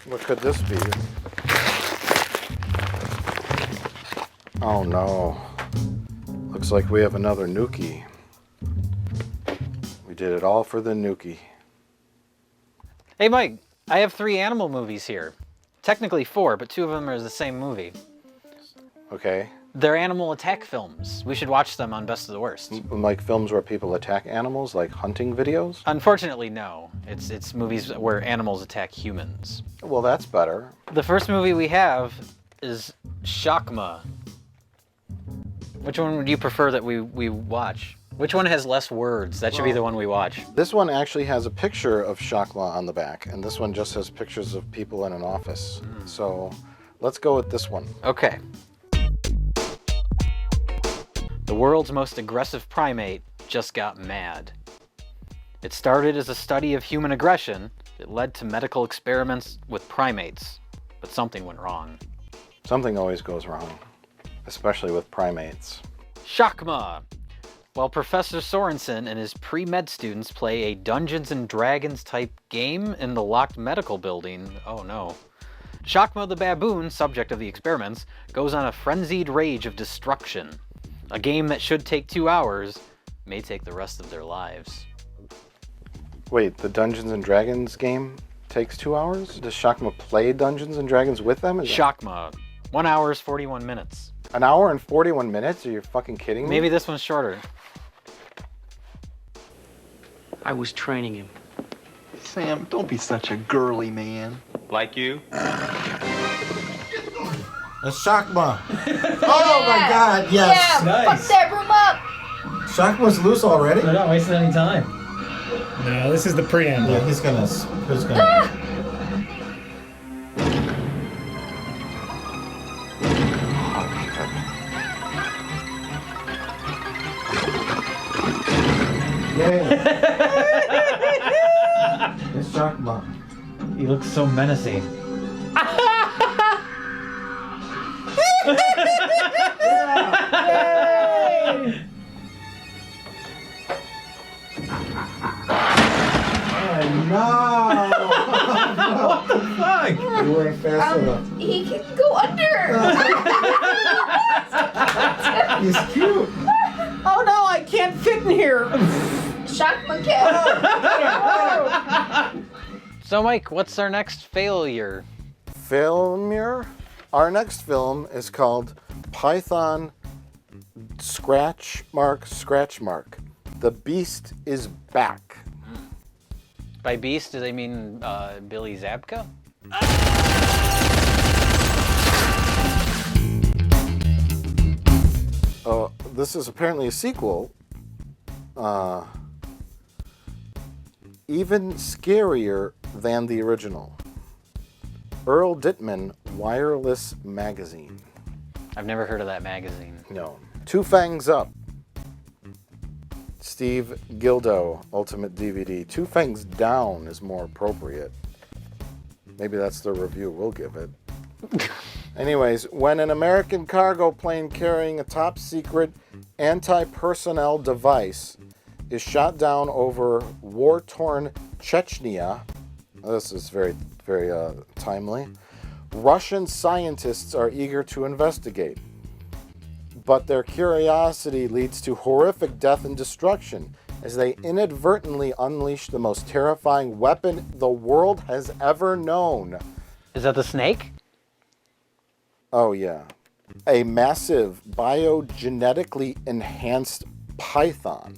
What could this be? Oh no. Looks like we have another Nuki. We did it all for the Nuki. Hey Mike, I have 3 animal movies here. Technically 4, but 2 of them are the same movie. Okay. They're animal attack films. We should watch them on Best of the Worst. Like films where people attack animals, like hunting videos? Unfortunately, no. It's movies where animals attack humans. Well, that's better. The first movie we have is Shakma. Which one would you prefer that we watch? Which one has less words? That should be the one we watch. This one actually has a picture of Shakma on the back, and this one just has pictures of people in an office. So let's go with this one. Okay. The world's most aggressive primate just got mad. It started as a study of human aggression. It led to medical experiments with primates, but something went wrong. Something always goes wrong, especially with primates. Shakma! While Professor Sorensen and his pre-med students play a Dungeons and Dragons type game in the locked medical building, oh no. Shakma the baboon, subject of the experiments, goes on a frenzied rage of destruction. A game that should take 2 hours may take the rest of their lives. Wait, the Dungeons & Dragons game takes 2 hours? Does Shakma play Dungeons & Dragons with them? Shakma. 1 hour is 41 minutes. An hour and 41 minutes? Are you fucking kidding me? Maybe this one's shorter. I was training him. Sam, don't be such a girly man. Like you? A Shakma. Oh my god, yes. Yeah, Nice. fuck that room up. Shakma's loose already? They're not wasting any time. No, this is the preamble. Yeah, he's gonna. Yeah. It's Shakma. He looks so menacing. No! What the fuck? You weren't fast enough. He can go under. He's cute. Oh no, I can't fit in here. Shakma cat. So Mike, what's our next failure? Failure? Our next film is called Python Scratch Mark. The Beast is Back. By beast, do they mean Billy Zabka? This is apparently a sequel. Even scarier than the original. Earl Dittman Wireless Magazine. I've never heard of that magazine. No. Two Fangs Up. Steve Gildo, Ultimate DVD. Two Fangs Down is more appropriate. Maybe that's the review we'll give it. Anyways, when an American cargo plane carrying a top secret anti-personnel device is shot down over war-torn Chechnya, this is very, very timely, Russian scientists are eager to investigate. But their curiosity leads to horrific death and destruction as they inadvertently unleash the most terrifying weapon the world has ever known. Is that the snake? Oh, yeah. A massive biogenetically enhanced python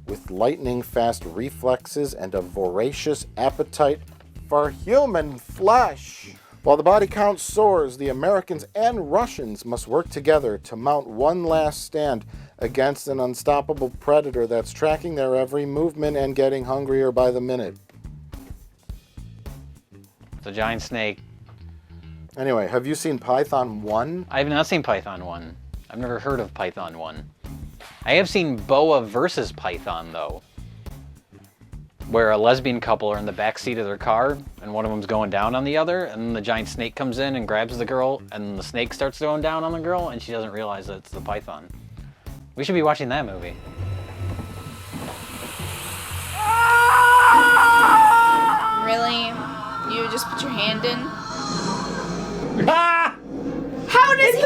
with lightning-fast reflexes and a voracious appetite for human flesh. While the body count soars, the Americans and Russians must work together to mount one last stand against an unstoppable predator that's tracking their every movement and getting hungrier by the minute. It's a giant snake. Anyway, have you seen Python 1? I have not seen Python 1. I've never heard of Python 1. I have seen Boa versus Python, though, where a lesbian couple are in the back seat of their car, and one of them's going down on the other, and then the giant snake comes in and grabs the girl, and the snake starts going down on the girl, and she doesn't realize that it's the python. We should be watching that movie. Really? You just put your hand in? Ah! How does he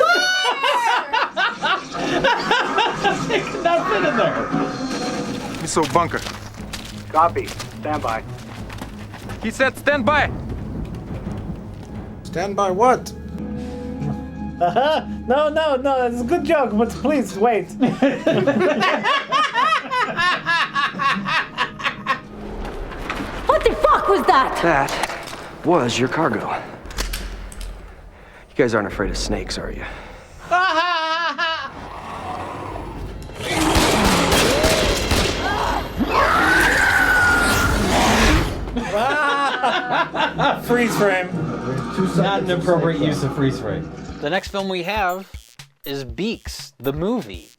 They could not fit in there. Missile bunker. Copy. Stand by. He said stand by. Stand by what? No, it's a good joke, but please wait. What the fuck was that? That was your cargo. You guys aren't afraid of snakes, are you? Freeze frame. Not an appropriate use of freeze frame. The next film we have is Beaks, the movie.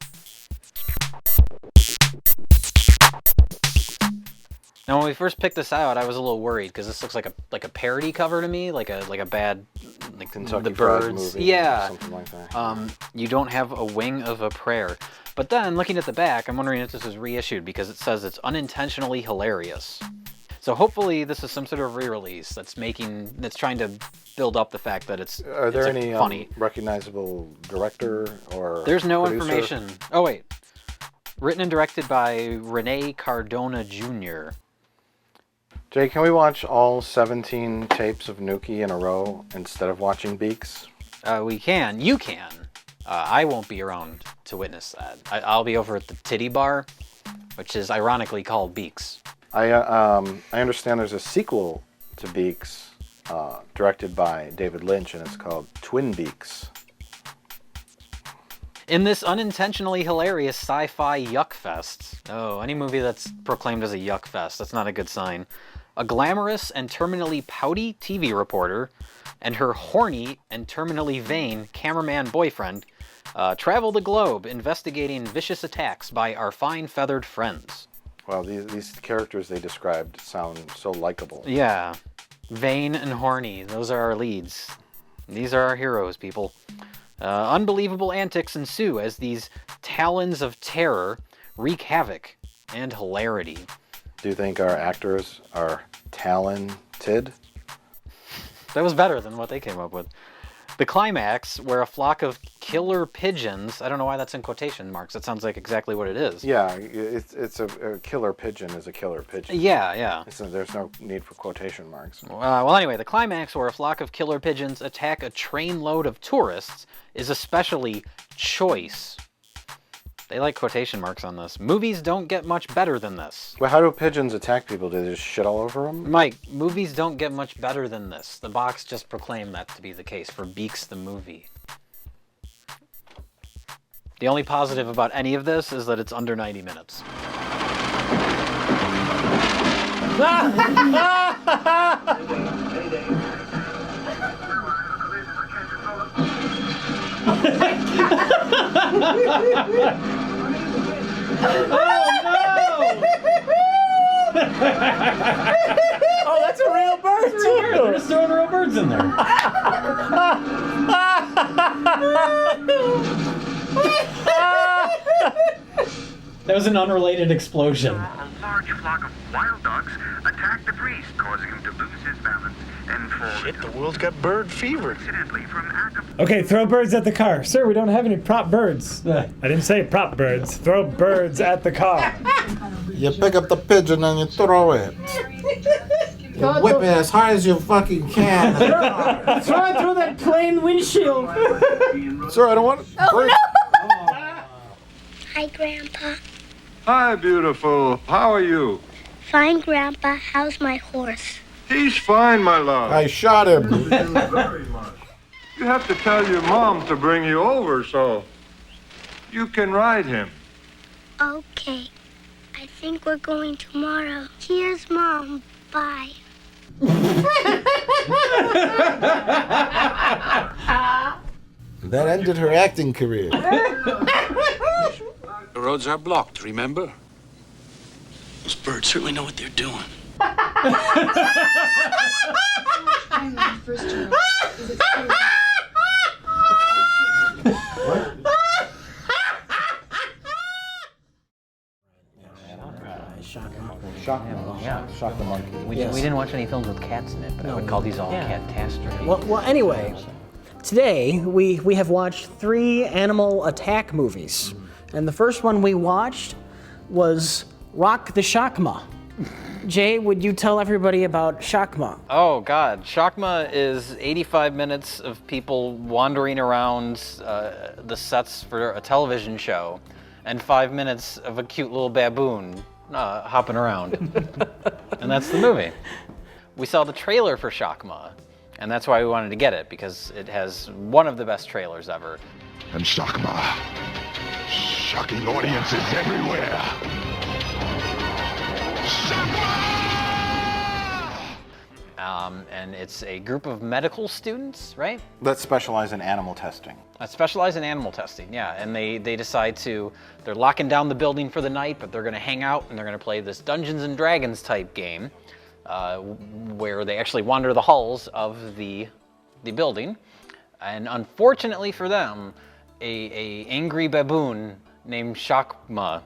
Now, when we first picked this out, I was a little worried because this looks like a parody cover to me, like a bad Kentucky the Fried birds. Movie, Yeah. something like that. You don't have a wing of a prayer. But then, looking at the back, I'm wondering if this was reissued because it says it's unintentionally hilarious. So hopefully this is some sort of re-release that's trying to build up the fact that it's Are there any funny. recognizable director or There's no producer? information. Oh wait, written and directed by Rene Cardona Jr. Jay, can we watch all 17 tapes of Nuki in a row instead of watching Beaks? We can. You can. I won't be around to witness that. I'll be over at the Titty Bar, which is ironically called Beaks. I understand there's a sequel to Beaks, directed by David Lynch, and it's called Twin Beaks. In this unintentionally hilarious sci-fi yuck fest. Oh, any movie that's proclaimed as a yuck fest, that's not a good sign. A glamorous and terminally pouty TV reporter and her horny and terminally vain cameraman boyfriend travel the globe investigating vicious attacks by our fine feathered friends. Well, these characters they described sound so likable. Yeah, vain and horny, those are our leads. These are our heroes, people. Unbelievable antics ensue as these talons of terror wreak havoc and hilarity. Do you think our actors are talented? That was better than what they came up with. The climax, where a flock of killer pigeons, I don't know why that's in quotation marks, that sounds like exactly what it is. Yeah, it's a killer pigeon is a killer pigeon. Yeah. There's no need for quotation marks. Well, anyway, the climax, where a flock of killer pigeons attack a trainload of tourists, is especially choice. They like quotation marks on this. Movies don't get much better than this. Well, how do pigeons attack people? Do they just shit all over them? Mike, movies don't get much better than this. The box just proclaimed that to be the case for Beaks the movie. The only positive about any of this is that it's under 90 minutes. Oh, that's a real bird too. They're just throwing real birds in there. That was an unrelated explosion. A large flock of wild ducks attacked the priest, causing him to lose his balance and fall. Shit, the world's got bird fever. Incidentally, from active. Okay, throw birds at the car. Sir, we don't have any prop birds. I didn't say prop birds. Throw birds at the car. You pick up the pigeon and you throw it. You whip it as hard as you fucking can. Throw it through that plain windshield. Sir, I don't want. Hi, Grandpa. Hi, beautiful. How are you? Fine, Grandpa. How's my horse? He's fine, my love. I shot him. You have to tell your mom to bring you over so you can ride him. Okay. I think we're going tomorrow. Here's Mom. Bye. That ended her acting career. The roads are blocked, remember? Those birds certainly know what they're doing. Shock the monkey. We didn't watch any films with cats in it, but I would call these all cat-tastic. Well, anyway, Today, we have watched 3 animal attack movies. And the first one we watched was Rock the Shakma. Jay, would you tell everybody about Shakma? Oh God, Shakma is 85 minutes of people wandering around the sets for a television show, and 5 minutes of a cute little baboon hopping around. And that's the movie. We saw the trailer for Shakma, and that's why we wanted to get it, because it has one of the best trailers ever. And Shakma, shocking audiences everywhere. And it's a group of medical students, right? That specialize in animal testing. Specialize in animal testing, yeah. And they decide they're locking down the building for the night, but they're gonna hang out and they're gonna play this Dungeons and Dragons type game where they actually wander the halls of the building. And unfortunately for them, a angry baboon named Shakma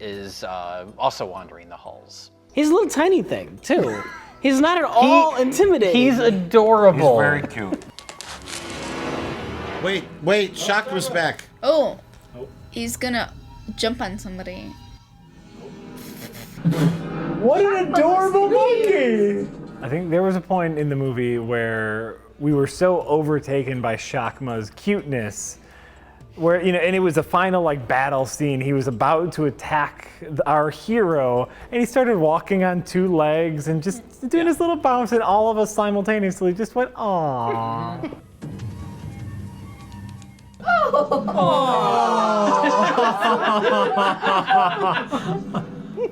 is also wandering the halls. He's a little tiny thing, too. He's not at all intimidating. He's adorable. He's very cute. Wait, Shakma's back. Oh, he's gonna jump on somebody. What an adorable monkey! I think there was a point in the movie where we were so overtaken by Shakma's cuteness, where, you know, and it was a final like battle scene. He was about to attack our hero, and he started walking on 2 legs and just doing his little bounce, and all of us simultaneously just went, aww.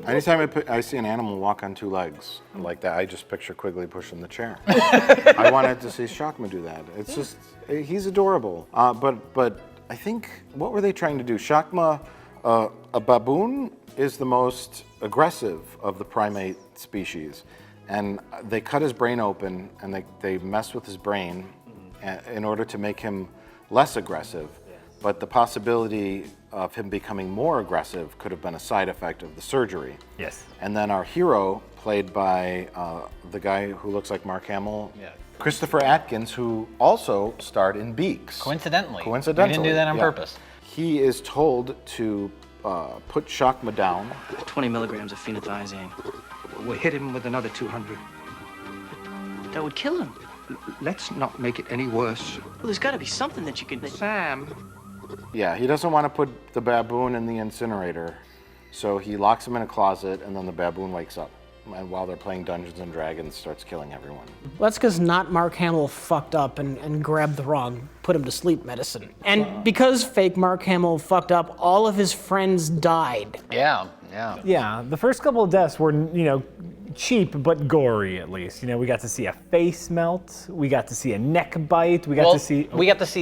Anytime I see an animal walk on 2 legs like that, I just picture Quigley pushing the chair. I wanted to see Shakma do that. It's just, he's adorable. But I think, what were they trying to do? Shakma, a baboon is the most aggressive of the primate species. And they cut his brain open and they mess with his brain in order to make him less aggressive. But the possibility of him becoming more aggressive could have been a side effect of the surgery. Yes. And then our hero, played by the guy who looks like Mark Hamill, Christopher Atkins, who also starred in Beaks. Coincidentally. We Coincidentally. didn't do that on purpose. He is told to put Shakma down. 20 milligrams of phenothiazine. We'll hit him with another 200. That would kill him. Let's not make it any worse. Well, there's got to be something that you can... Sam. Yeah, he doesn't want to put the baboon in the incinerator, so he locks him in a closet, and then the baboon wakes up. And while they're playing Dungeons and Dragons, starts killing everyone. Well, that's because not Mark Hamill fucked up and grabbed the wrong, put him to sleep medicine. And because fake Mark Hamill fucked up, all of his friends died. Yeah. Yeah, the first couple of deaths were, you know, cheap but gory at least. You know, we got to see a face melt, we got to see a neck bite, we got to see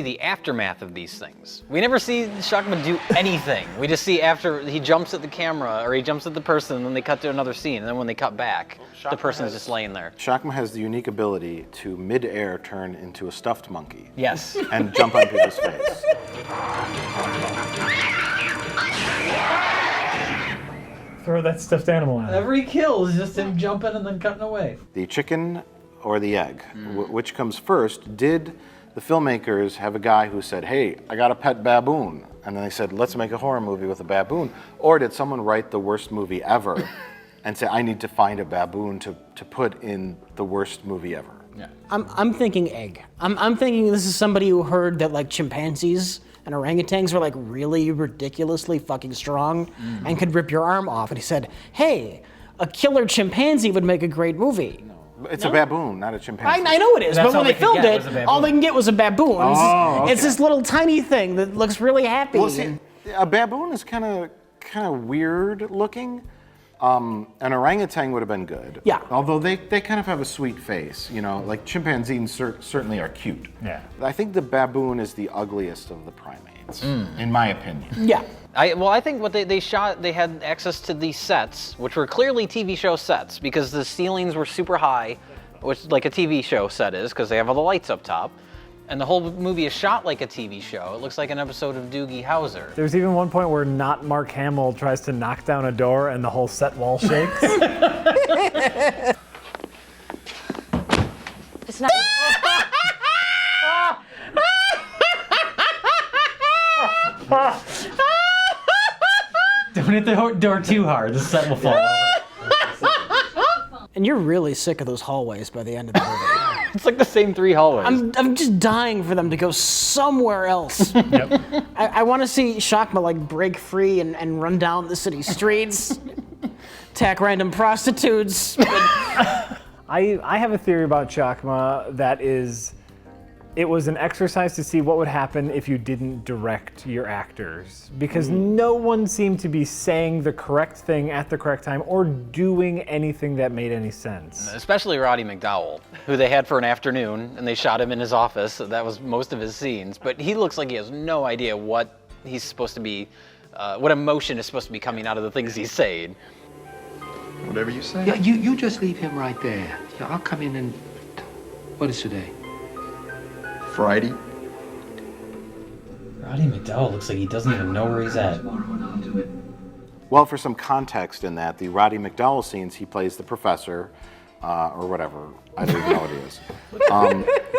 the aftermath of these things. We never see Shakma do anything. We just see after he jumps at the camera or he jumps at the person, and then they cut to another scene, and then when they cut back, the person's just laying there. Shakma has the unique ability to mid-air turn into a stuffed monkey. Yes. And jump on people's face. Throw that stuffed animal out. Every kill is just him jumping and then cutting away. The chicken or the egg? Which comes first? Did the filmmakers have a guy who said, hey, I got a pet baboon? And then they said, let's make a horror movie with a baboon. Or did someone write the worst movie ever and say, I need to find a baboon to put in the worst movie ever? Yeah. I'm thinking egg. I'm thinking this is somebody who heard that like chimpanzees and orangutans were like really ridiculously fucking strong and could rip your arm off. And he said, hey, a killer chimpanzee would make a great movie. It's a baboon, not a chimpanzee. I know it is, but when they filmed it, all they can get was a baboon. Oh, It's this little tiny thing that looks really happy. Well, see, a baboon is kind of weird looking. An orangutan would have been good. Yeah. Although they kind of have a sweet face, you know, like chimpanzees certainly are cute. Yeah. I think the baboon is the ugliest of the primates, in my opinion. Yeah. I think what they shot, they had access to these sets, which were clearly TV show sets, because the ceilings were super high, which like a TV show set is, because they have all the lights up top. And the whole movie is shot like a TV show. It looks like an episode of Doogie Howser. There's even one point where not Mark Hamill tries to knock down a door and the whole set wall shakes. It's not. Don't hit the door too hard. The set will fall over. And you're really sick of those hallways by the end of the movie. It's like the same 3 hallways. I'm just dying for them to go somewhere else. Yep. I want to see Shakma like break free and run down the city streets, attack random prostitutes. I have a theory about Shakma that is, it was an exercise to see what would happen if you didn't direct your actors. Because no one seemed to be saying the correct thing at the correct time or doing anything that made any sense. Especially Roddy McDowell, who they had for an afternoon, and they shot him in his office. So that was most of his scenes. But he looks like he has no idea what he's supposed to be, what emotion is supposed to be coming out of the things he's saying. Whatever you say. Yeah, you just leave him right there. Yeah, I'll come in and... What is today? Friday. Roddy McDowell looks like he doesn't even know where he's at. Well, for some context in that, the Roddy McDowell scenes, he plays the professor, or whatever. I don't even know what he is.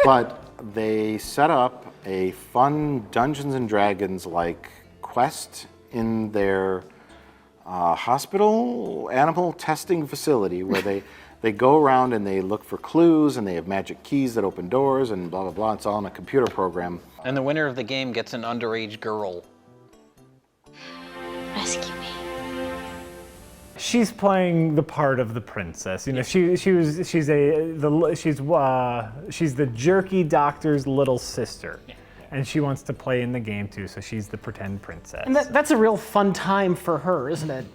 But they set up a fun Dungeons and Dragons-like quest in their hospital animal testing facility where they go around and they look for clues and they have magic keys that open doors and blah, blah, blah. It's all in a computer program. And the winner of the game gets an underage girl. Rescue me. She's playing the part of the princess. You know, she's the jerky doctor's little sister. And she wants to play in the game too, so she's the pretend princess. And that's a real fun time for her, isn't it?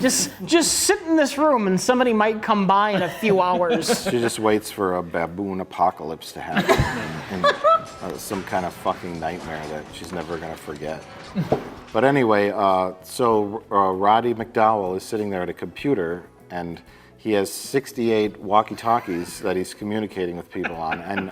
just sit in this room and somebody might come by in a few hours. She just waits for a baboon apocalypse to happen and some kind of fucking nightmare that she's never gonna forget. But anyway, so Roddy McDowell is sitting there at a computer and he has 68 walkie-talkies that he's communicating with people on. And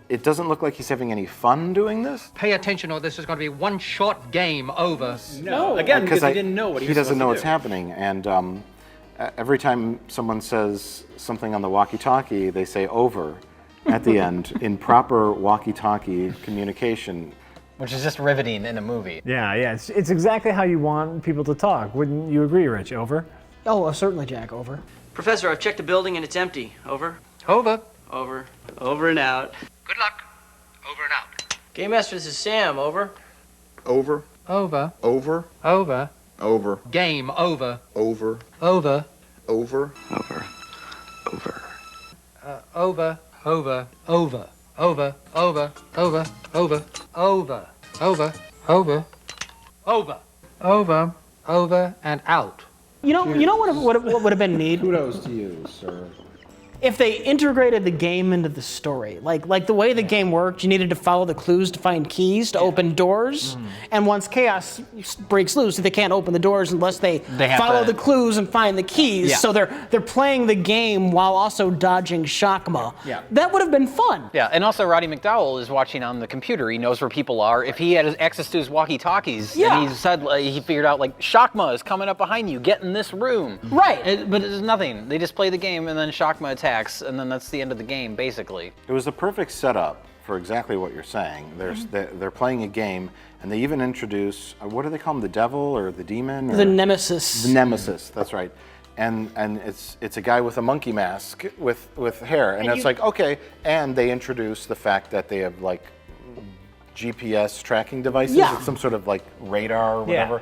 it doesn't look like he's having any fun doing this. Pay attention or this is going to be one short game over. No, again, because he didn't know what he was doesn't know what's supposed happening. And every time someone says something on the walkie-talkie, they say over at the end in proper walkie-talkie communication. Which is just riveting in a movie. Yeah, it's exactly how you want people to talk. Wouldn't you agree, Rich? Over? Oh, certainly, Jack. Over. Professor, I've checked the building and it's empty. Over. Over. Over. Over and out. Good luck. Over and out. Game Master, this is Sam. Over. Over. Over. Over. Over. Over. Game over. Over. Over. Over. Over. Over. Over. Over. Over. Over. Over. Over. Over. Over. Over. Over. Over. Over. Over and out. You know what would have been neat? Kudos to you, sir. If they integrated the game into the story, like the way the game worked, you needed to follow the clues to find keys to open doors, and once chaos breaks loose, they can't open the doors unless they follow the clues and find the keys. Yeah. So they're playing the game while also dodging Shakma. Yeah. That would have been fun. Yeah, and also Roddy McDowell is watching on the computer. He knows where people are. If he had access to his walkie-talkies, and he said he figured out like Shakma is coming up behind you, get in this room. Right. But it's nothing. They just play the game, and then Shakma attacks. And then that's the end of the game, basically. It was a perfect setup for exactly what you're saying. They're playing a game, and they even introduce, what do they call him, the devil or the demon? The Nemesis. The Nemesis, that's right. And it's a guy with a monkey mask with hair, and it's like, okay, and they introduce the fact that they have like GPS tracking devices. Yeah. It's some sort of like radar or whatever.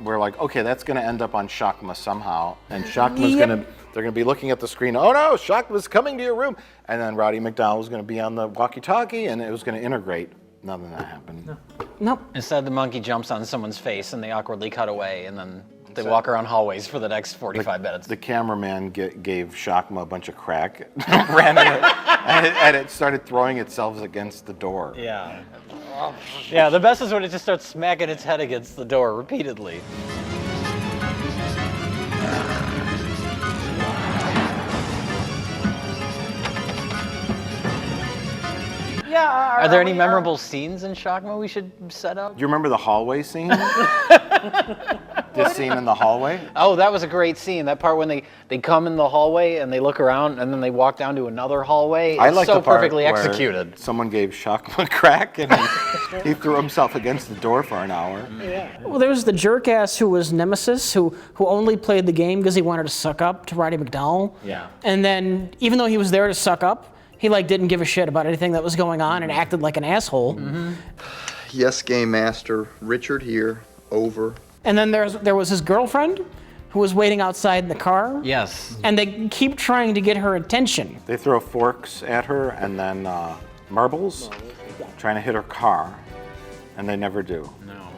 We're like, okay, that's gonna end up on Shakma somehow, and Shakma's they're gonna be looking at the screen, oh no, Shakma's coming to your room. And then Roddy McDowell was gonna be on the walkie-talkie and it was gonna integrate. None of that happened. Nope. Instead, the monkey jumps on someone's face and they awkwardly cut away, and then they walk around hallways for the next 45 minutes. The cameraman gave Shakma a bunch of crack, ran in it, and it started throwing itself against the door. Yeah. Yeah, the best is when it just starts smacking its head against the door repeatedly. Yeah. Are there any memorable scenes in Shakma we should set up? Do you remember the hallway scene? This scene in the hallway? Oh, that was a great scene. That part when they come in the hallway and they look around and then they walk down to another hallway. It's I like so the part perfectly where executed. Someone gave Shakma crack and he threw himself against the door for an hour. Well, there was the jerk ass who was Nemesis, who only played the game because he wanted to suck up to Roddy McDowell. Yeah. And then, even though he was there to suck up, he like didn't give a shit about anything that was going on and acted like an asshole. Yes, Game Master. Richard here. Over. And then there was his girlfriend, who was waiting outside in the car. Yes. And they keep trying to get her attention. They throw forks at her and then marbles, trying to hit her car, and they never do.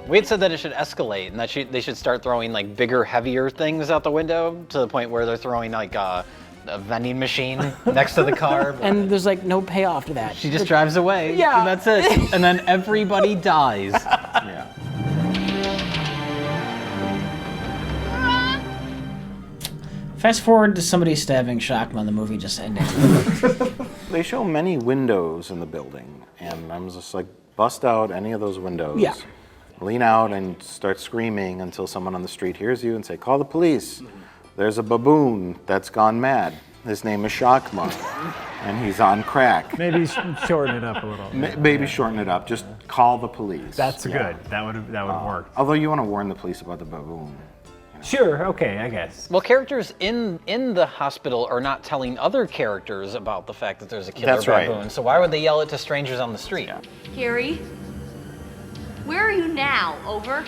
We had said that it should escalate and that they should start throwing like bigger, heavier things out the window to the point where they're throwing like a vending machine next to the car. And there's like no payoff to that. She just drives away. Yeah. And that's it. And then everybody dies. Yeah. Fast forward to somebody stabbing Shakma and the movie just ending. They show many windows in the building, and I'm just like, bust out any of those windows. Yeah. Lean out and start screaming until someone on the street hears you and say, call the police. There's a baboon that's gone mad. His name is Shakma, and he's on crack. Maybe shorten it up a little. Maybe shorten it up. Just call the police. That's good. That would work. Although you want to warn the police about the baboon. Sure. Okay. I guess. Well, characters in the hospital are not telling other characters about the fact that there's a killer That's right. baboon. So why would they yell it to strangers on the street? Gary, where are you now? Over.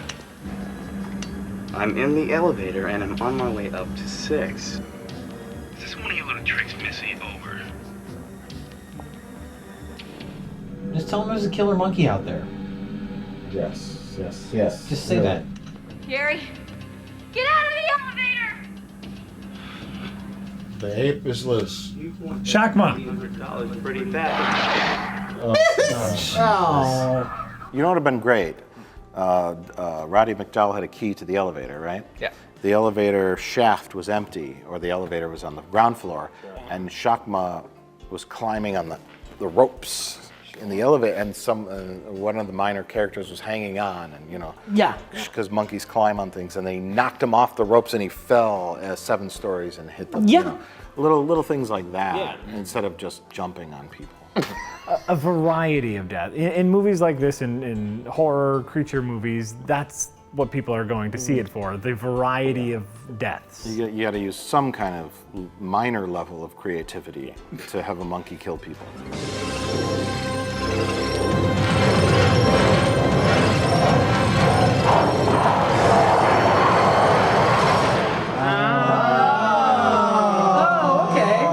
I'm in the elevator and I'm on my way up to 6. Is this one of your little tricks, Missy? Over. Just tell them there's a killer monkey out there. Yes. Just say that. Gary, get out of the elevator! The ape is loose. Shakma. $300 pretty fast. Oh. You know what would have been great? Roddy McDowell had a key to the elevator, right? Yeah. The elevator shaft was empty, or the elevator was on the ground floor, and Shakma was climbing on the ropes in the elevator, and one of the minor characters was hanging on, and Yeah. because monkeys climb on things, and they knocked him off the ropes, and he fell 7 stories and hit them. Yeah. Little things like that, instead of just jumping on people. A variety of death. In movies like this, in horror creature movies, that's what people are going to see it for, the variety of deaths. You got to use some kind of minor level of creativity to have a monkey kill people.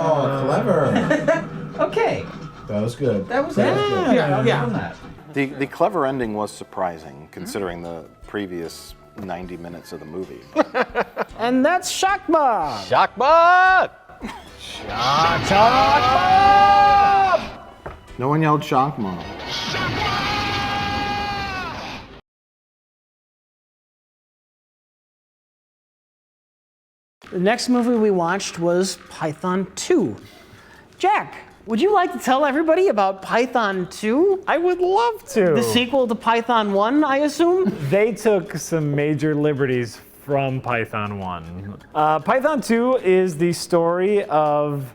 Oh, clever. Okay. That was good. That was good. Yeah. The clever ending was surprising, considering the previous 90 minutes of the movie. And that's Shakma. Shakma! Shakma! No one yelled Shakma. The next movie we watched was Python 2. Jack, would you like to tell everybody about Python 2? I would love to. The sequel to Python 1, I assume? They took some major liberties from Python 1. Python 2 is the story of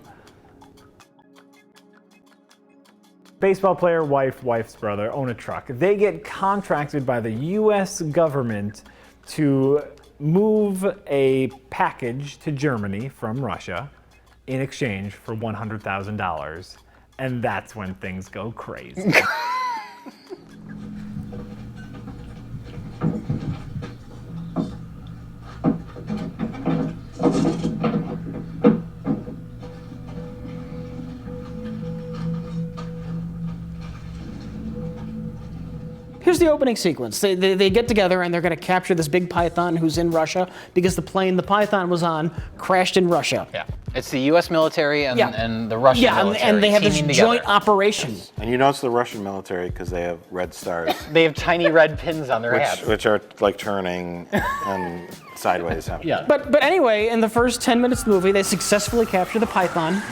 baseball player, wife's brother, own a truck. They get contracted by the US government to move a package to Germany from Russia in exchange for $100,000. And that's when things go crazy. Here's the opening sequence. They get together and they're going to capture this big python who's in Russia because the plane the python was on crashed in Russia. Yeah. It's the U.S. military and, Yeah. and the Russian military. and they have this teaming joint together. operation. And you know it's the Russian military because they have red stars, They have tiny red pins on their hats. which are like turning and sideways. Yeah. But anyway, in the first 10 minutes of the movie, they successfully capture the python.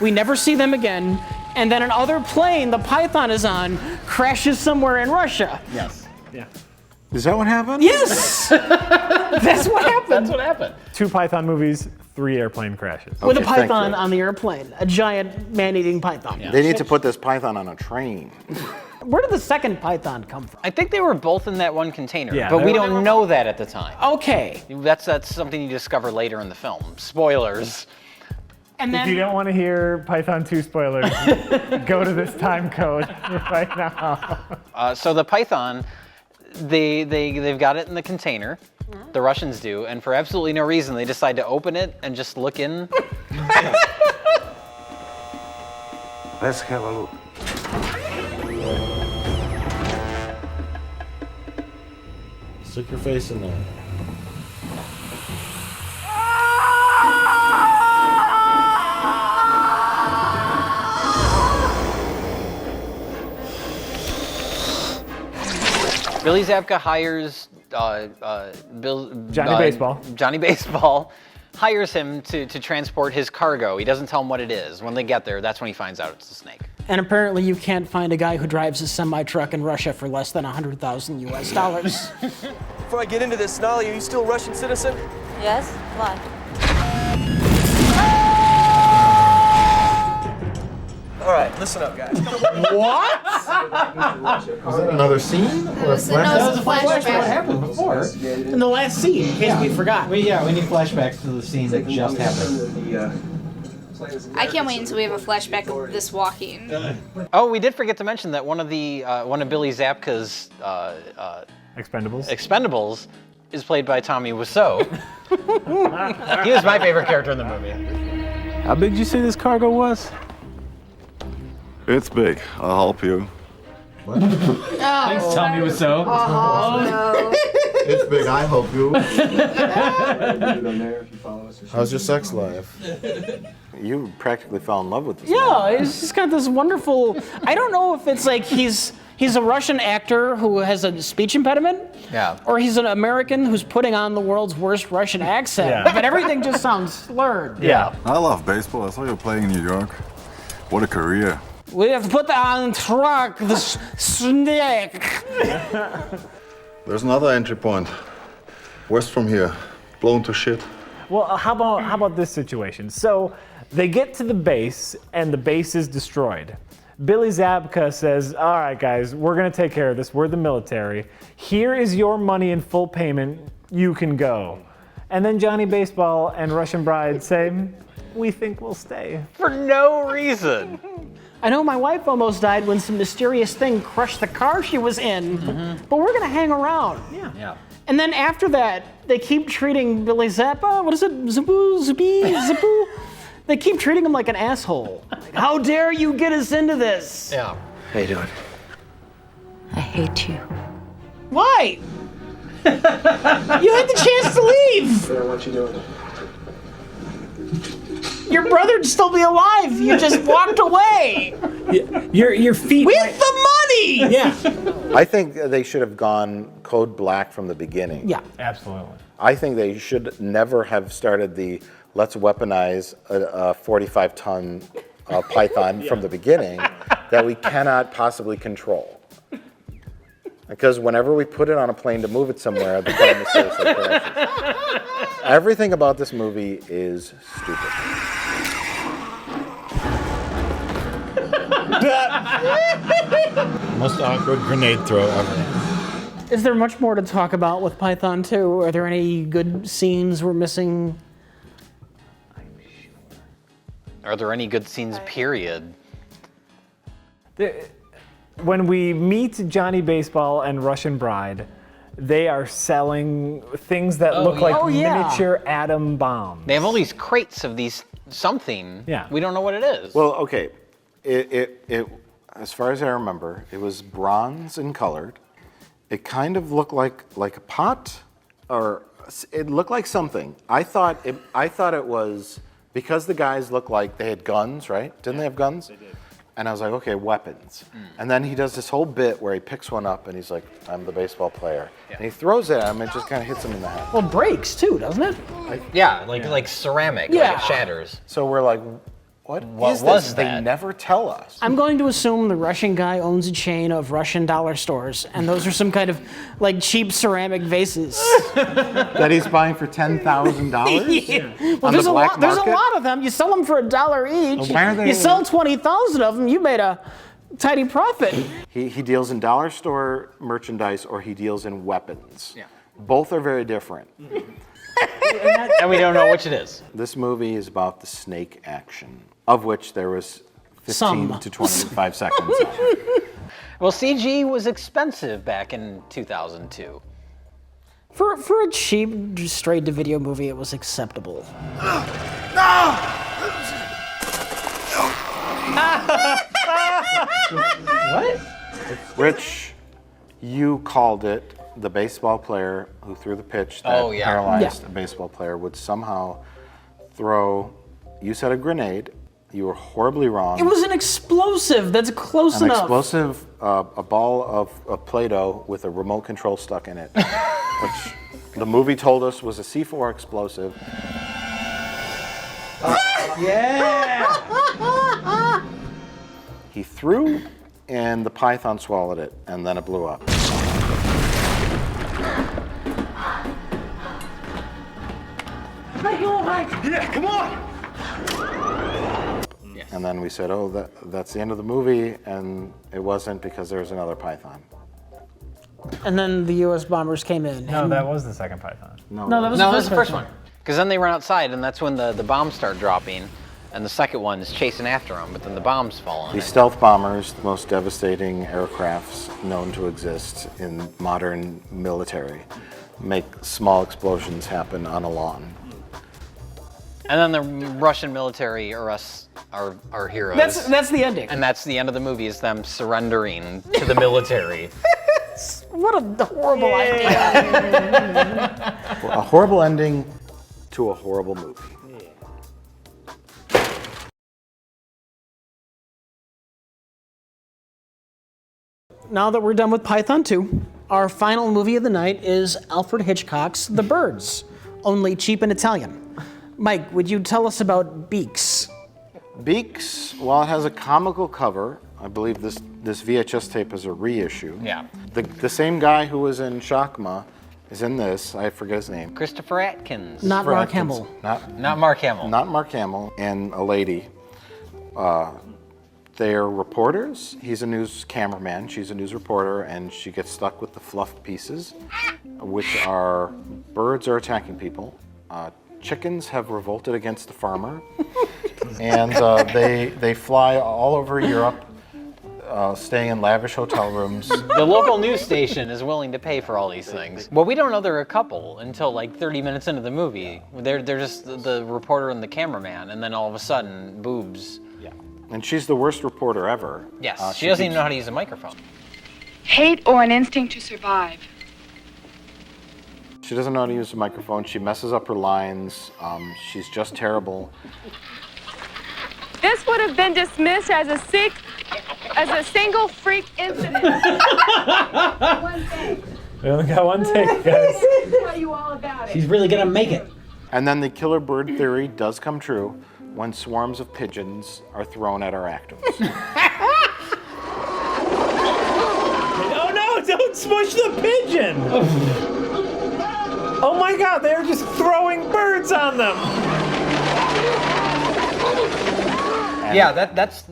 We never see them again. And then another plane the python is on crashes somewhere in Russia. Yes. Yeah. Is that what happened? Yes! That's what happened. That's what happened. 2 Python movies, 3 airplane crashes. With a Okay, thank python you. on the airplane. A giant man-eating python. They need to put this python on a train. Where did the second python come from? I think they were both in that one container, Yeah, but we they don't know that at the time. Okay. That's something you discover later in the film. Spoilers. And If you don't want to hear Python 2 spoilers, go to this time code right now. So the python, they've got it in the container. The Russians do, and for absolutely no reason, they decide to open it and just look in. Let's have a look. Stick your face in there. Billy Zabka hires Johnny Baseball hires him to transport his cargo. He doesn't tell him what it is. When they get there, that's when he finds out it's a snake. And apparently you can't find a guy who drives a semi-truck in Russia for less than $100,000 US. Before I get into this, Nolly, are you still a Russian citizen? Yes? Why? All right, listen up, guys. What? Was that another scene? Or a flashback? That was a flashback. What happened before? In the last scene, in case we forgot. We need flashbacks to the scene that just happened. I can't wait until we have a flashback of this walking. Oh, we did forget to mention that one of Billy Zabka's Expendables is played by Tommy Wiseau. He was my favorite character in the movie. How big did you say this cargo was? It's big. I'll help you. Thanks, Tommy Wiseau. Oh, It's big. I help you. How's your sex life? You practically fell in love with this. Yeah, he's just got this wonderful. I don't know if it's like he's a Russian actor who has a speech impediment. Yeah. Or he's an American who's putting on the world's worst Russian accent. Yeah. But everything just sounds slurred. I love baseball. I saw you playing in New York. What a career. We have to put on truck the snake. There's another entry point. West from here. Blown to shit. Well, how about this situation? So they get to the base and the base is destroyed. Billy Zabka says, all right, guys, we're going to take care of this. We're the military. Here is your money in full payment. You can go. And then Johnny Baseball and Russian Bride say, we think we'll stay. For no reason. I know my wife almost died when some mysterious thing crushed the car she was in, but we're going to hang around. Yeah. And then after that, they keep treating Billy Zappa, what is it, Zapu? They keep treating him like an asshole. Like, how dare you get us into this? Yeah. How you doing? I hate you. Why? You had the chance to leave. What you doing? Your brother'd still be alive. You just walked away. Your feet. With the money! Yeah. I think they should have gone code black from the beginning. Yeah. Absolutely. I think they should never have started the let's weaponize a 45-ton python from the beginning that we cannot possibly control. Because whenever we put it on a plane to move it somewhere, the plane is seriously crashes. Everything about this movie is stupid. Most awkward grenade throw ever. Is there much more to talk about with Python 2? Are there any good scenes we're missing? Are there any good scenes, period? When we meet Johnny Baseball and Russian Bride, they are selling things that look like miniature atom bombs. They have all these crates of these something. Yeah. We don't know what it is. Well, okay. It as far as I remember, it was bronze and colored. It kind of looked like a pot, or it looked like something. I thought it was because the guys looked like they had guns, right? Didn't they have guns? They did. And I was like, okay, weapons. And then he does this whole bit where he picks one up and he's like, I'm the baseball player. And he throws it at him and it just kind of hits him in the head. Well, it breaks too, doesn't it? Yeah, like ceramic, like it shatters. So we're like, What was this? that? They never tell us. I'm going to assume the Russian guy owns a chain of Russian dollar stores, and those are some kind of like cheap ceramic vases. That he's buying for $10,000 Yeah. Well, on there's the a black lot. There's a market? lot of them. You sell them for $1 each. Well, why are they- You sell 20,000 of them. You made a tidy profit. He deals in dollar store merchandise or he deals in weapons. Yeah. Both are very different. And we don't know which it is. This movie is about the snake action, of which there was 15 to 25 seconds. Well, CG was expensive back in 2002. For a cheap straight-to-video movie, it was acceptable. What? Rich, you called it the baseball player who threw the pitch that paralyzed a baseball player would somehow throw, you said a grenade, you were horribly wrong. It was an explosive. That's close An enough. explosive, a ball of Play-Doh with a remote control stuck in it, which the movie told us was a C4 explosive. He threw, and the python swallowed it, and then it blew up. Yeah, come on! And then we said, oh, that's the end of the movie, and it wasn't because there was another python. And then the U.S. bombers came in. No, and- that was the second python. No, that was the first one. Because then they run outside, and that's when the bombs start dropping, and the second one is chasing after them, but then the bombs fall on The it. stealth bombers, the most devastating aircrafts known to exist in modern military, make small explosions happen on a lawn. And then the Russian military are us, our heroes. That's the ending. And that's the end of the movie, is them surrendering to the military. What a horrible idea. A horrible ending to a horrible movie. Now that we're done with Python 2, our final movie of the night is Alfred Hitchcock's The Birds, only cheap and Italian. Mike, would you tell us about Beaks? Beaks, while it has a comical cover, I believe this VHS tape is a reissue. Yeah. The same guy who was in Shakma is in this. I forget his name. Christopher Atkins. Not Christopher Mark Atkins. Hamill. Not Mark Hamill. Not Mark Hamill, and a lady. They're reporters. He's a news cameraman. She's a news reporter, and she gets stuck with the fluff pieces, which are birds are attacking people. Chickens have revolted against the farmer, and they fly all over Europe, staying in lavish hotel rooms. The local news station is willing to pay for all these things. Well, we don't know they're a couple until like 30 minutes into the movie. They're just the reporter and the cameraman, and then all of a sudden, boobs. Yeah. And she's the worst reporter ever. Yes, she doesn't even know how to use a microphone. Hate or an instinct to survive? She doesn't know how to use a microphone. She messes up her lines. She's just terrible. This would have been dismissed as a single freak incident. One take. We only got one take, guys. Tell you all about it. She's really gonna make it. And then the killer bird theory does come true when swarms of pigeons are thrown at our actors. Oh no, don't smush the pigeon! Oh my god, they're just throwing birds on them! Yeah, that's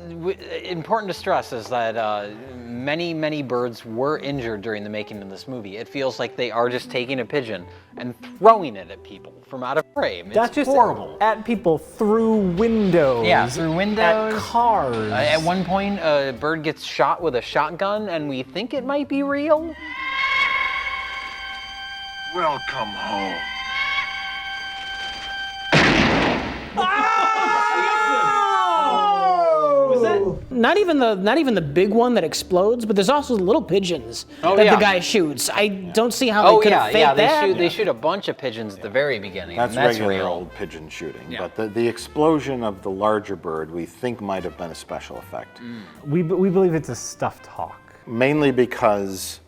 important to stress is that many birds were injured during the making of this movie. It feels like they are just taking a pigeon and throwing it at people from out of frame. It's That's just horrible. At people through windows. Yeah, through windows. At cars. At one point, a bird gets shot with a shotgun, and we think it might be real. Welcome home. Not even the big one that explodes, but there's also the little pigeons that the guy shoots. I don't see how they could have faked that. They shoot a bunch of pigeons at the very beginning. That's, and that's regular real. old pigeon shooting. Yeah. But the explosion of the larger bird we think might have been a special effect. We believe it's a stuffed hawk. Mainly because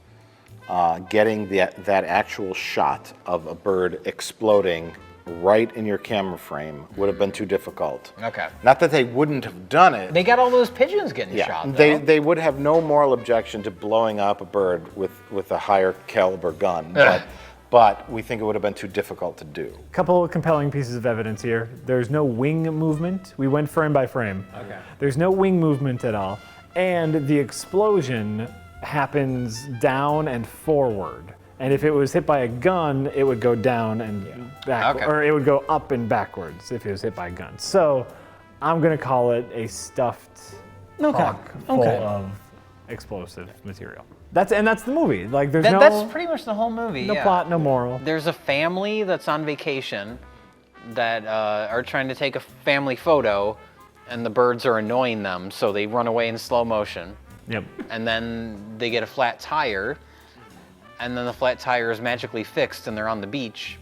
getting that actual shot of a bird exploding right in your camera frame would have been too difficult. Okay. Not that they wouldn't have done it. They got all those pigeons getting shot, though. They would have no moral objection to blowing up a bird with a higher caliber gun, but we think it would have been too difficult to do. Couple of compelling pieces of evidence here. There's no wing movement. We went frame by frame. Okay. There's no wing movement at all. And the explosion happens down and forward. And if it was hit by a gun, it would go down and back, or it would go up and backwards if it was hit by a gun. So I'm gonna call it a stuffed hawk full of explosive material. That's the movie. Like That's pretty much the whole movie. No plot, no moral. There's a family that's on vacation that are trying to take a family photo, and the birds are annoying them, so they run away in slow motion. Yep. And then they get a flat tire, and then the flat tire is magically fixed, and they're on the beach,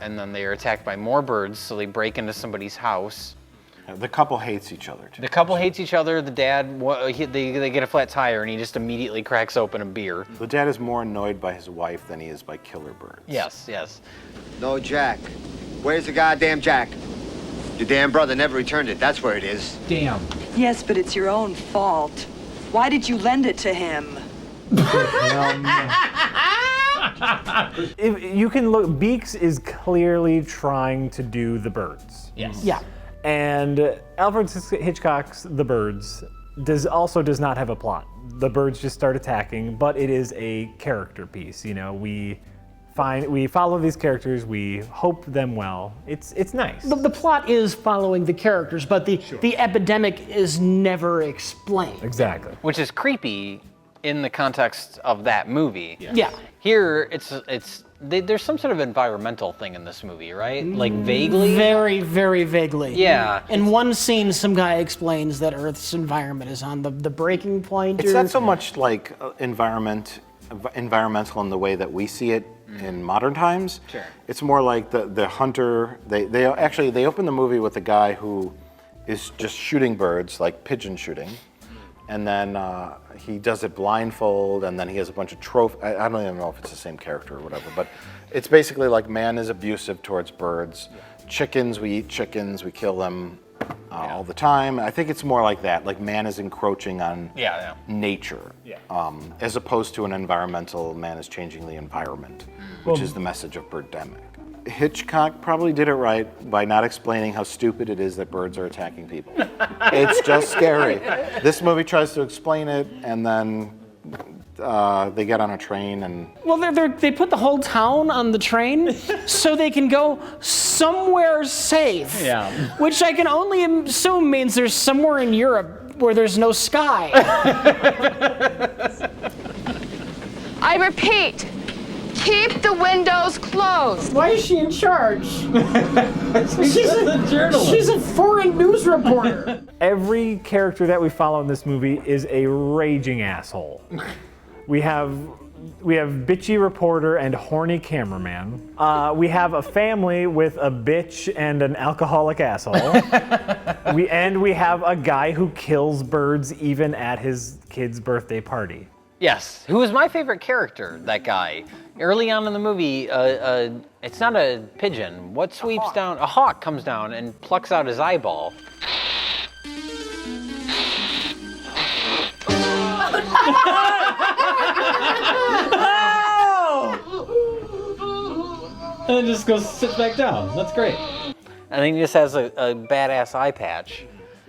and then they are attacked by more birds, so they break into somebody's house. The couple hates each other, too. The couple hates each other. The dad, they get a flat tire, and he just immediately cracks open a beer. The dad is more annoyed by his wife than he is by killer birds. Yes, yes. No jack. Where's the goddamn jack? Your damn brother never returned it. That's where it is. Damn. Yes, but it's your own fault. Why did you lend it to him? If you can look, Beaks is clearly trying to do The Birds. Yes. Yeah. And Alfred Hitchcock's The Birds does not have a plot. The birds just start attacking, but it is a character piece. You know, we follow these characters, we hope them well. It's nice. The plot is following the characters, but the epidemic is never explained. Exactly. Which is creepy in the context of that movie. Yeah. Here, there's some sort of environmental thing in this movie, right? Like vaguely? Very, very vaguely. Yeah. In one scene, some guy explains that Earth's environment is on the breaking point. It's not so much like environmental in the way that we see it in modern times. Sure. It's more like the hunter. They open the movie with a guy who is just shooting birds, like pigeon shooting, and then he does it blindfold, and then he has a bunch of trophies. I don't even know if it's the same character or whatever, but it's basically like man is abusive towards birds. Yeah. Chickens, we eat chickens, we kill them all the time. I think it's more like that, like man is encroaching on nature, as opposed to an environmental, man is changing the environment, which is the message of Birdemic. Hitchcock probably did it right by not explaining how stupid it is that birds are attacking people. It's just scary. This movie tries to explain it, and then they get on a train and... Well, they put the whole town on the train so they can go somewhere safe. Yeah. Which I can only assume means there's somewhere in Europe where there's no sky. I repeat, keep the windows closed. Why is she in charge? She's a journalist. She's a foreign news reporter. Every character that we follow in this movie is a raging asshole. We have bitchy reporter and horny cameraman. We have a family with a bitch and an alcoholic asshole. we have a guy who kills birds even at his kid's birthday party. Yes, who was my favorite character, that guy. Early on in the movie, it's not a pigeon. What sweeps down? A hawk comes down and plucks out his eyeball. And then just goes sit back down. That's great. And then he just has a badass eye patch.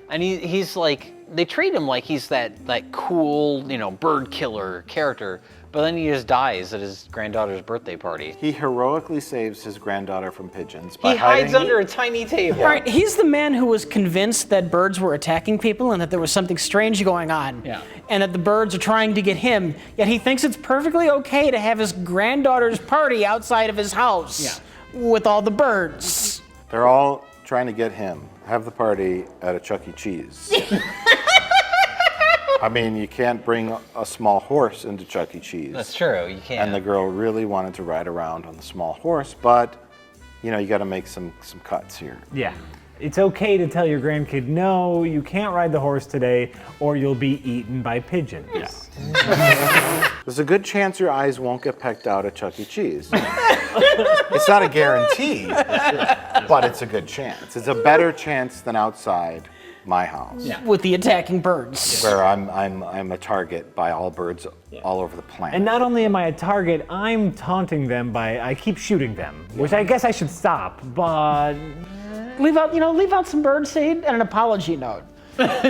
And he's like, they treat him like he's that cool, bird killer character, but then he just dies at his granddaughter's birthday party. He heroically saves his granddaughter from pigeons by He hides under a tiny table. Right, he's the man who was convinced that birds were attacking people and that there was something strange going on. Yeah. And that the birds are trying to get him, yet he thinks it's perfectly okay to have his granddaughter's party outside of his house with all the birds. They're all trying to get him. Have the party at a Chuck E. Cheese. I mean, you can't bring a small horse into Chuck E. Cheese. That's true, you can't. And the girl really wanted to ride around on the small horse, but you got to make some cuts here. Yeah. It's okay to tell your grandkid, no, you can't ride the horse today, or you'll be eaten by pigeons. There's a good chance your eyes won't get pecked out at Chuck E. Cheese. It's not a guarantee, but it's a good chance. It's a better chance than outside my house. With the attacking birds. Where I'm a target by all birds all over the planet. And not only am I a target, I'm taunting them by, I keep shooting them, which I guess I should stop, but... Leave out some birdseed and an apology note. That's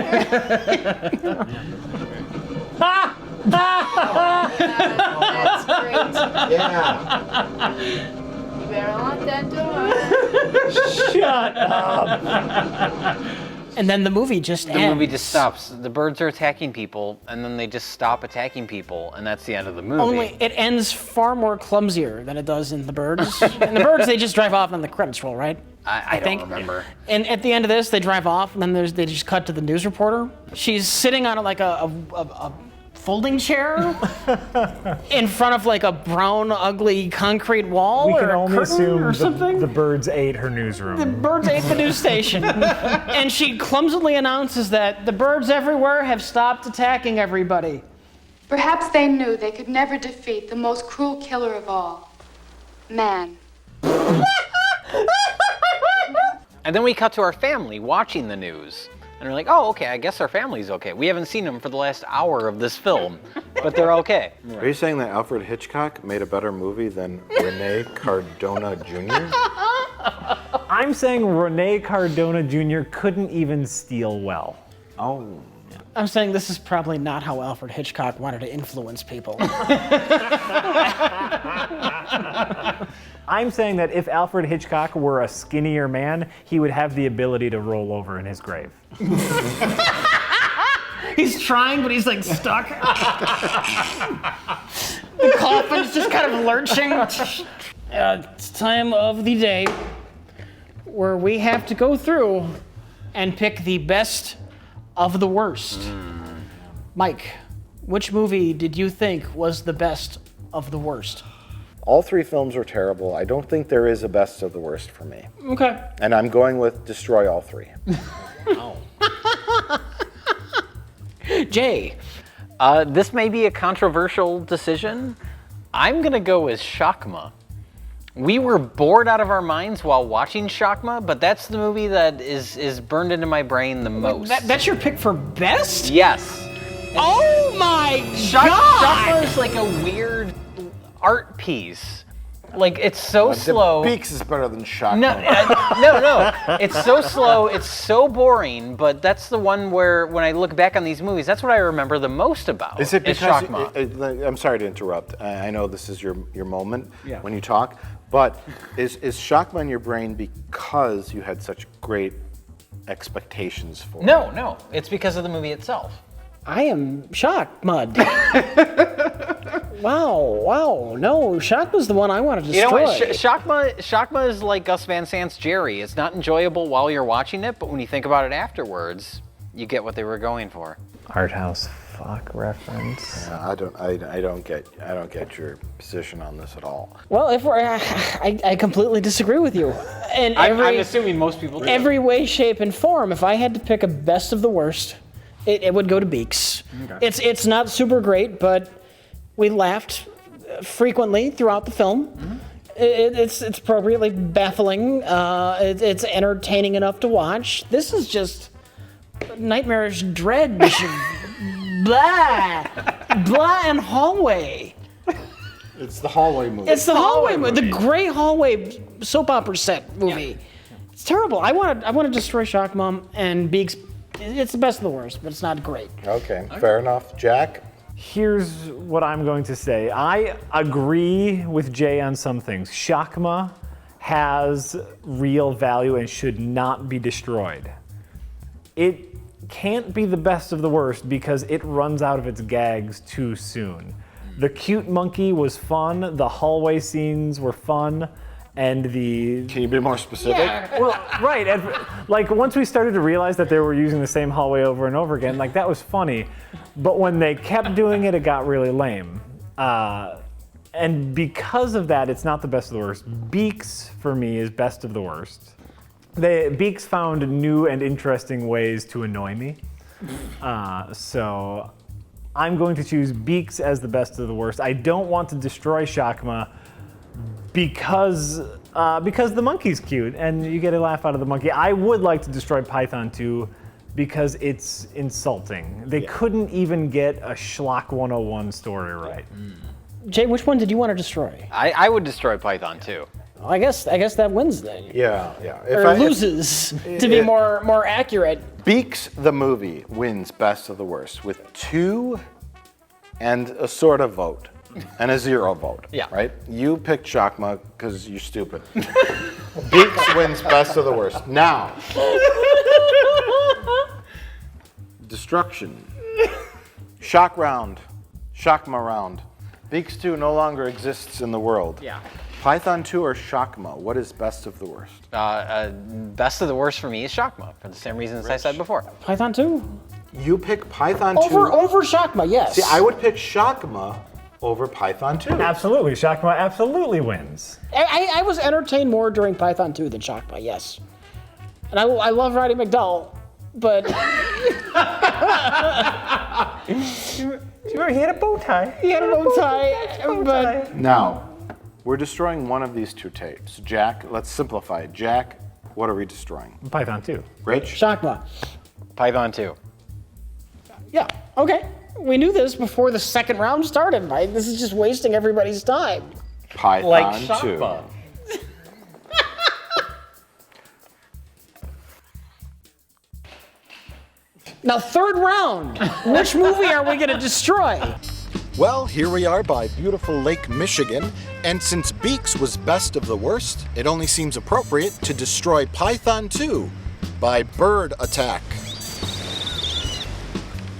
great. Yeah. You better lock that door. Shut up. And then the movie just ends. The movie just stops. The birds are attacking people, and then they just stop attacking people, and that's the end of the movie. Only it ends far more clumsier than it does in The Birds. In The Birds, they just drive off and the credits roll, right? I don't remember. And at the end of this, they drive off, and then they just cut to the news reporter. She's sitting on like a folding chair in front of like a brown, ugly concrete wall We or can a only curtain assume or something. the birds ate her newsroom. The birds ate the news station. And she clumsily announces that the birds everywhere have stopped attacking everybody. Perhaps they knew they could never defeat the most cruel killer of all, man. And then we cut to our family watching the news. And we're like, oh, okay, I guess our family's okay. We haven't seen them for the last hour of this film, but they're okay. Are you saying that Alfred Hitchcock made a better movie than Rene Cardona Jr.? I'm saying Rene Cardona Jr. couldn't even steal well. Oh. I'm saying this is probably not how Alfred Hitchcock wanted to influence people. I'm saying that if Alfred Hitchcock were a skinnier man, he would have the ability to roll over in his grave. He's trying, but he's like stuck. The coffin's just kind of lurching. It's time of the day where we have to go through and pick the best of the worst. Mike, which movie did you think was the best of the worst? All three films are terrible. I don't think there is a best of the worst for me. Okay. And I'm going with destroy all three. Jay. This may be a controversial decision. I'm gonna go with Shakma. We were bored out of our minds while watching Shakma, but that's the movie that is burned into my brain the most. That's your pick for best? Yes. Oh my God! Shakma is like a weird art piece. Like, it's so slow. Beaks is better than Shakma. No. It's so slow, it's so boring, but that's the one where, when I look back on these movies, that's what I remember the most about. Is it because Shakma. I'm sorry to interrupt. I know this is your moment when you talk, but is Shakma in your brain because you had such great expectations for it? No. It's because of the movie itself. I am shocked, Mud. Wow. No, Shakma's the one I want to destroy. You know what? Shakma is like Gus Van Sant's Jerry. It's not enjoyable while you're watching it, but when you think about it afterwards, you get what they were going for. Art house fuck reference. Yeah, I don't get your position on this at all. Well, if we're, I completely disagree with you. And I'm assuming most people do. Every way, shape, and form. If I had to pick a best of the worst, it would go to Beaks. Okay. It's not super great, but we laughed frequently throughout the film. Mm-hmm. It's appropriately baffling. It's entertaining enough to watch. This is just nightmarish dredge. Blah, and hallway. It's the hallway movie. It's the hallway movie. The gray hallway soap opera set movie. Yeah. It's terrible. I want to destroy Shakma and Beaks. It's the best of the worst, but it's not great. Okay, fair enough. Jack? Here's what I'm going to say. I agree with Jay on some things. Shakma has real value and should not be destroyed. It can't be the best of the worst because it runs out of its gags too soon. The cute monkey was fun, the hallway scenes were fun, and the... Can you be more specific? Yeah. Well, right. And, like, once we started to realize that they were using the same hallway over and over again, like, that was funny. But when they kept doing it, it got really lame. And because of that, it's not the best of the worst. Beaks, for me, is best of the worst. Beaks found new and interesting ways to annoy me. So I'm going to choose Beaks as the best of the worst. I don't want to destroy Shakma because the monkey's cute and you get a laugh out of the monkey. I would like to destroy Python too because it's insulting. They couldn't even get a Schlock 101 story right. Jay, which one did you want to destroy? I would destroy Python too. Well, I guess that wins then. Yeah. Or loses, to be more accurate. Beaks the movie wins best of the worst with 2 and a sort of vote and a 0 vote. Yeah. Right? You picked Shakma because you're stupid. Beaks wins best of the worst. Now, destruction. Shock round. Shakma round. Beaks 2 no longer exists in the world. Yeah. Python 2 or Shakma? What is best of the worst? Best of the worst for me is Shakma, for the same reasons I said before. Python 2? You pick Python 2? Over Shakma, yes. See, I would pick Shakma over Python 2. Absolutely, Shakma absolutely wins. I was entertained more during Python 2 than Shakma, yes. And I love Roddy McDowell, but... He had a bow tie. He had a bow tie, but... Now, we're destroying one of these 2 tapes. Jack, let's simplify it. Jack, what are we destroying? Python 2. Rich? Shakma. Python 2. Yeah, okay. We knew this before the second round started, Mike. This is just wasting everybody's time. Python Like 2. Shakma. Now, third round. Which movie are we going to destroy? Well, here we are by beautiful Lake Michigan, and since Beaks was best of the worst, it only seems appropriate to destroy Python 2 by bird attack.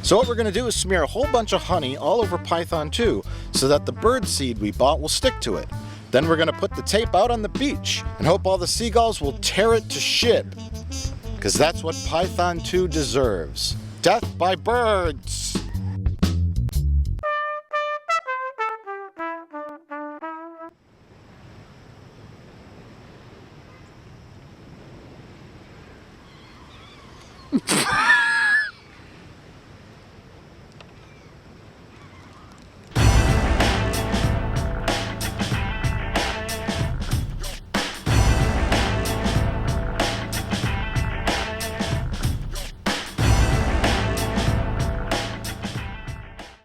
So what we're going to do is smear a whole bunch of honey all over Python 2 so that the bird seed we bought will stick to it. Then we're going to put the tape out on the beach and hope all the seagulls will tear it to shit. Because that's what Python 2 deserves. Death by birds!